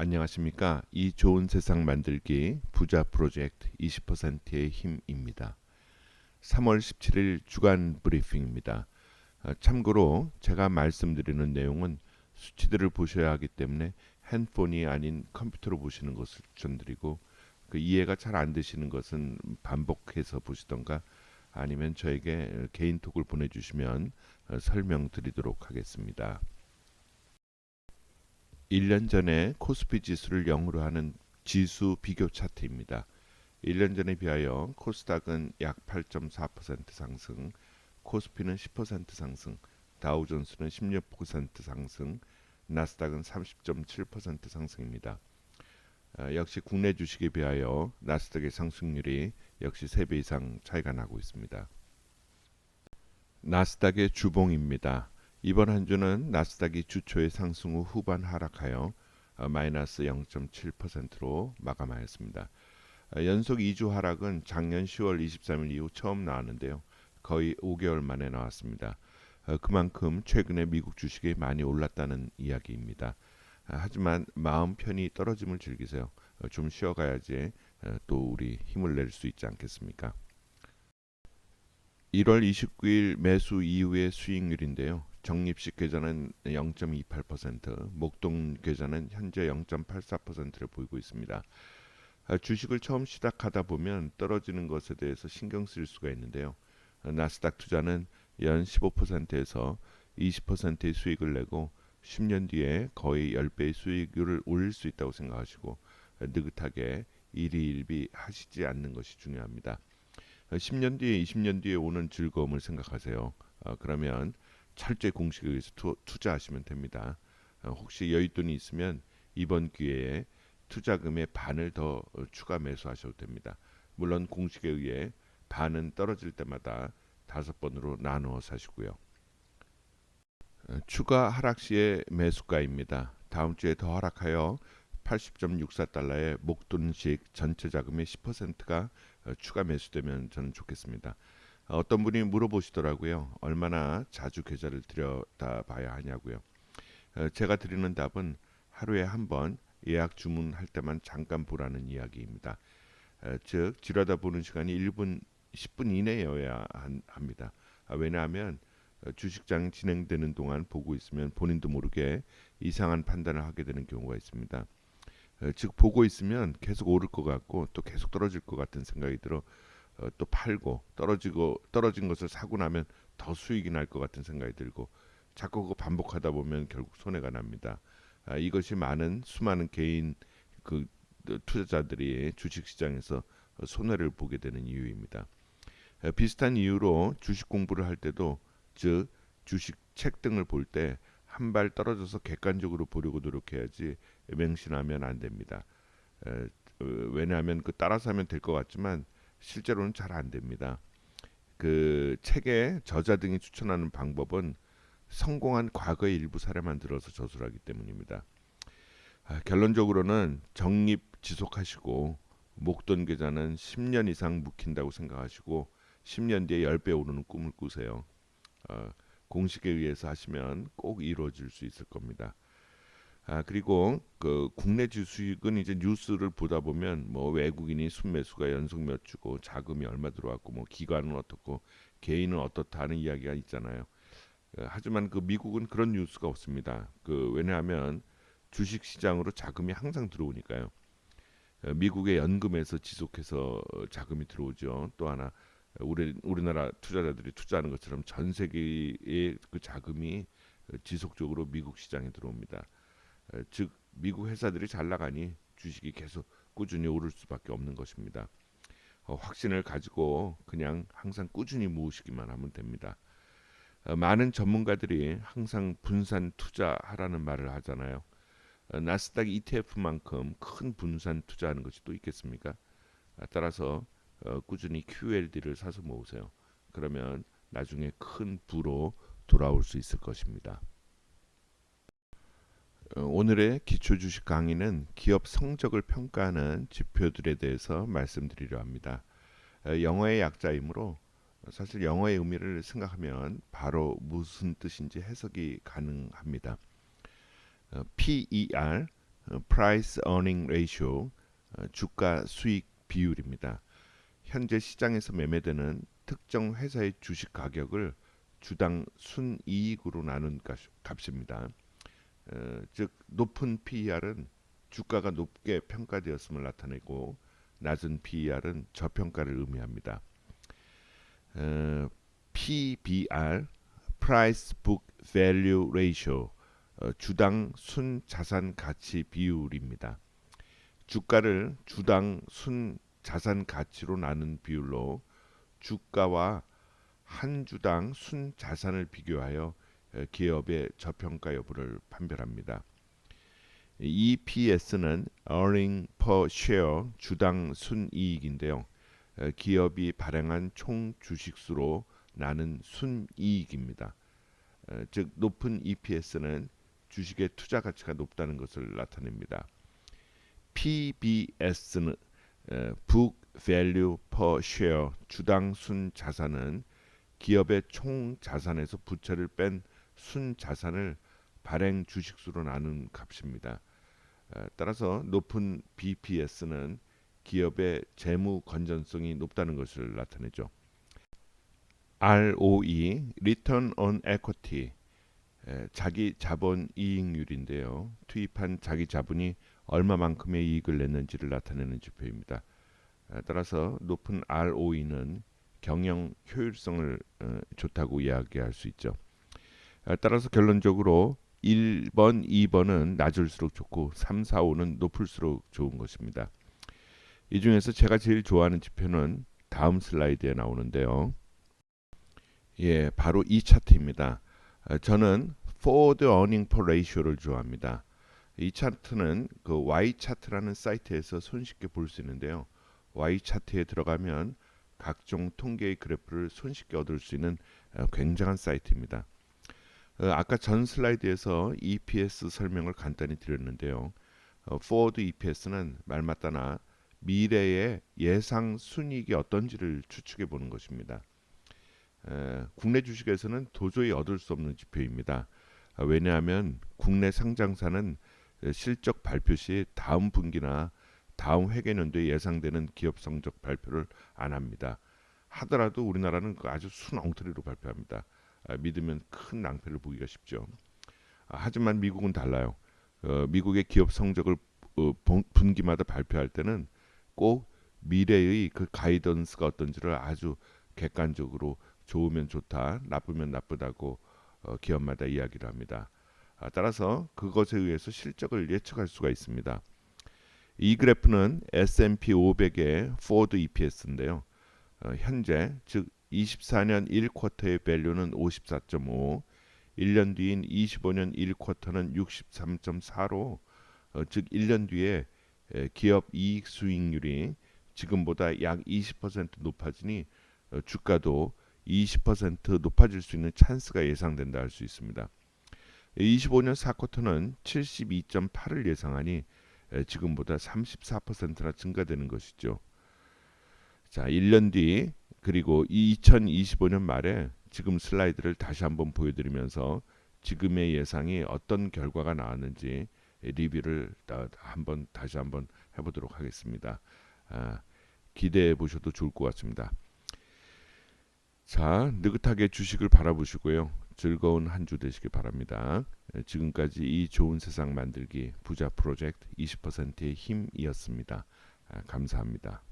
안녕하십니까. 이 좋은 세상 만들기 부자 프로젝트 20%의 힘입니다. 3월 17일 주간 브리핑입니다. 참고로 제가 말씀드리는 내용은 수치들을 보셔야 하기 때문에 핸드폰이 아닌 컴퓨터로 보시는 것을 추천드리고, 그 이해가 잘 안 되시는 것은 반복해서 보시던가 아니면 저에게 개인톡을 보내주시면 설명드리도록 하겠습니다. 1년 전에 코스피 지수를 0으로 하는 지수 비교 차트입니다. 1년 전에 비하여 코스닥은 약 8.4% 상승, 코스피는 10% 상승, 다우존스는 16% 상승, 나스닥은 30.7% 상승입니다. 역시 국내 주식에 비하여 나스닥의 상승률이 역시 3배 이상 차이가 나고 있습니다. 나스닥의 주봉입니다. 이번 한 주는 나스닥이 주초의 상승 후 후반 하락하여 마이너스 0.7%로 마감하였습니다. 연속 2주 하락은 작년 10월 23일 이후 처음 나왔는데요. 거의 5개월 만에 나왔습니다. 그만큼 최근에 미국 주식이 많이 올랐다는 이야기입니다. 하지만 마음 편히 떨어짐을 즐기세요. 좀 쉬어가야지 또 우리 힘을 낼 수 있지 않겠습니까? 1월 29일 매수 이후의 수익률인데요. 적립식 계좌는 0.28%, 목돈 계좌는 현재 0.84%를 보이고 있습니다. 주식을 처음 시작하다 보면 떨어지는 것에 대해서 신경 쓸 수가 있는데요. 나스닥 투자는 연 15%에서 20%의 수익을 내고 10년 뒤에 거의 10배의 수익률을 올릴 수 있다고 생각하시고 느긋하게 일희일비 하시지 않는 것이 중요합니다. 10년 뒤에 20년 뒤에 오는 즐거움을 생각하세요. 그러면 철저히 공식에 의해서 투자하시면 됩니다. 혹시 여윳돈이 있으면 이번 기회에 투자금의 반을 더 추가 매수하셔도 됩니다. 물론 공식에 의해 반은 떨어질 때마다 5번으로 나누어 사시고요. 추가 하락 시의 매수가입니다. 다음 주에 더 하락하여 80.64달러의 목돈식 전체 자금의 10%가 추가 매수되면 저는 좋겠습니다. 어떤 분이 물어보시더라고요. 얼마나 자주 계좌를 들여다봐야 하냐고요. 제가 드리는 답은 하루에 한 번 예약 주문할 때만 잠깐 보라는 이야기입니다. 즉 들여다보는 시간이 1분 10분 이내여야 합니다. 왜냐하면 주식장이 진행되는 동안 보고 있으면 본인도 모르게 이상한 판단을 하게 되는 경우가 있습니다. 즉 보고 있으면 계속 오를 것 같고 또 계속 떨어질 것 같은 생각이 들어 또 팔고 떨어지고 떨어진 것을 사고 나면 더 수익이 날 것 같은 생각이 들고 자꾸 그거 반복하다 보면 결국 손해가 납니다. 이것이 많은 수많은 개인 그 투자자들이 주식 시장에서 손해를 보게 되는 이유입니다. 비슷한 이유로 주식 공부를 할 때도 즉 주식 책 등을 볼 때 한 발 떨어져서 객관적으로 보려고 노력해야지 맹신하면 안 됩니다. 왜냐하면 그 따라서 하면 될 것 같지만 실제로는 잘 안 됩니다. 그 책의 저자 등이 추천하는 방법은 성공한 과거의 일부 사례만 들어서 저술하기 때문입니다. 결론적으로는 적립 지속하시고 목돈 계좌는 10년 이상 묵힌다고 생각하시고 10년 뒤에 10배 오르는 꿈을 꾸세요. 어, 공식에 의해서 하시면 꼭 이루어질 수 있을 겁니다. 그리고 그 국내 주식은 이제 뉴스를 보다 보면 뭐 외국인이 순매수가 연속 몇 주고 자금이 얼마 들어왔고 뭐 기관은 어떻고 개인은 어떻다 하는 이야기가 있잖아요. 하지만 그 미국은 그런 뉴스가 없습니다. 그 왜냐하면 주식 시장으로 자금이 항상 들어오니까요. 미국의 연금에서 지속해서 자금이 들어오죠. 또 하나 우리나라 투자자들이 투자하는 것처럼 전 세계의 그 자금이 지속적으로 미국 시장에 들어옵니다. 즉 미국 회사들이 잘 나가니 주식이 계속 꾸준히 오를 수밖에 없는 것입니다. 확신을 가지고 그냥 항상 꾸준히 모으시기만 하면 됩니다. 많은 전문가들이 항상 분산 투자하라는 말을 하잖아요. 나스닥 ETF만큼 큰 분산 투자하는 것이 또 있겠습니까? 따라서 꾸준히 QLD를 사서 모으세요. 그러면 나중에 큰 부로 돌아올 수 있을 것입니다. 오늘의 기초 주식 강의는 기업 성적을 평가하는 지표들에 대해서 말씀드리려 합니다. 영어의 약자이므로 사실 영어의 의미를 생각하면 바로 무슨 뜻인지 해석이 가능합니다. PER Price Earning Ratio, 주가 수익 비율입니다. 현재 시장에서 매매되는 특정 회사의 주식 가격을 주당 순이익으로 나눈 값입니다. 즉 높은 PER은 주가가 높게 평가되었음을 나타내고 낮은 PER은 저평가를 의미합니다. PBR, Price Book Value Ratio, 주당 순자산 가치 비율입니다. 주가를 주당 순자산 가치로 나눈 비율로 주가와 한 주당 순자산을 비교하여 기업의 저평가 여부를 판별합니다. EPS는 Earning Per Share, 주당 순이익인데요. 기업이 발행한 총 주식수로 나눈 순이익입니다. 즉 높은 EPS는 주식의 투자 가치가 높다는 것을 나타냅니다. PBS는 Book Value Per Share, 주당 순자산은 기업의 총 자산에서 부채를 뺀 순자산을 발행 주식수로 나눈 값입니다. 따라서 높은 BPS는 기업의 재무 건전성이 높다는 것을 나타내죠. ROE, Return on Equity, 자기 자본 이익률인데요. 투입한 자기 자본이 얼마만큼의 이익을 냈는지를 나타내는 지표입니다. 따라서 높은 ROE는 경영 효율성을 좋다고 이야기할 수 있죠. 따라서 결론적으로 1번, 2번은 낮을수록 좋고 3, 4, 5는 높을수록 좋은 것입니다. 이 중에서 제가 제일 좋아하는 지표는 다음 슬라이드에 나오는데요. 예, 바로 이 차트입니다. 저는 Forward Earning Per Ratio를 좋아합니다. 이 차트는 그 Y 차트라는 사이트에서 손쉽게 볼 수 있는데요. Y 차트에 들어가면 각종 통계의 그래프를 손쉽게 얻을 수 있는 굉장한 사이트입니다. 아까 전 슬라이드에서 EPS 설명을 간단히 드렸는데요. Forward EPS는 말 맞다나 미래의 예상 순이익이 어떤지를 추측해 보는 것입니다. 국내 주식에서는 도저히 얻을 수 없는 지표입니다. 왜냐하면 국내 상장사는 실적 발표 시 다음 분기나 다음 회계연도에 예상되는 기업 성적 발표를 안 합니다. 하더라도 우리나라는 아주 순 엉터리로 발표합니다. 믿으면 큰 낭패를 보기가 쉽죠. 하지만 미국은 달라요. 미국의 기업 성적을 분기마다 발표할 때는 꼭 미래의 그 가이던스가 어떤지를 아주 객관적으로 좋으면 좋다, 나쁘면 나쁘다고 기업마다 이야기를 합니다. 따라서 그것에 의해서 실적을 예측할 수가 있습니다. 이 그래프는 S&P 500의 Forward EPS인데요. 현재 즉 24년 1쿼터의 밸류는 54.5, 1년 뒤인 25년 1쿼터는 63.4로 즉 1년 뒤에 기업 이익 수익률이 지금보다 약 20% 높아지니 주가도 20% 높아질 수 있는 찬스가 예상된다 할 수 있습니다. 25년 4쿼터는 72.8을 예상하니 지금보다 34%나 증가되는 것이죠. 자, 1년 뒤 그리고 2025년 말에 지금 슬라이드를 다시 한번 보여드리면서 지금의 예상이 어떤 결과가 나왔는지 리뷰를 다시 한번 해보도록 하겠습니다. 기대해 보셔도 좋을 것 같습니다. 자, 느긋하게 주식을 바라보시고요. 즐거운 한 주 되시길 바랍니다. 지금까지 이 좋은 세상 만들기 부자 프로젝트 20%의 힘이었습니다. 감사합니다.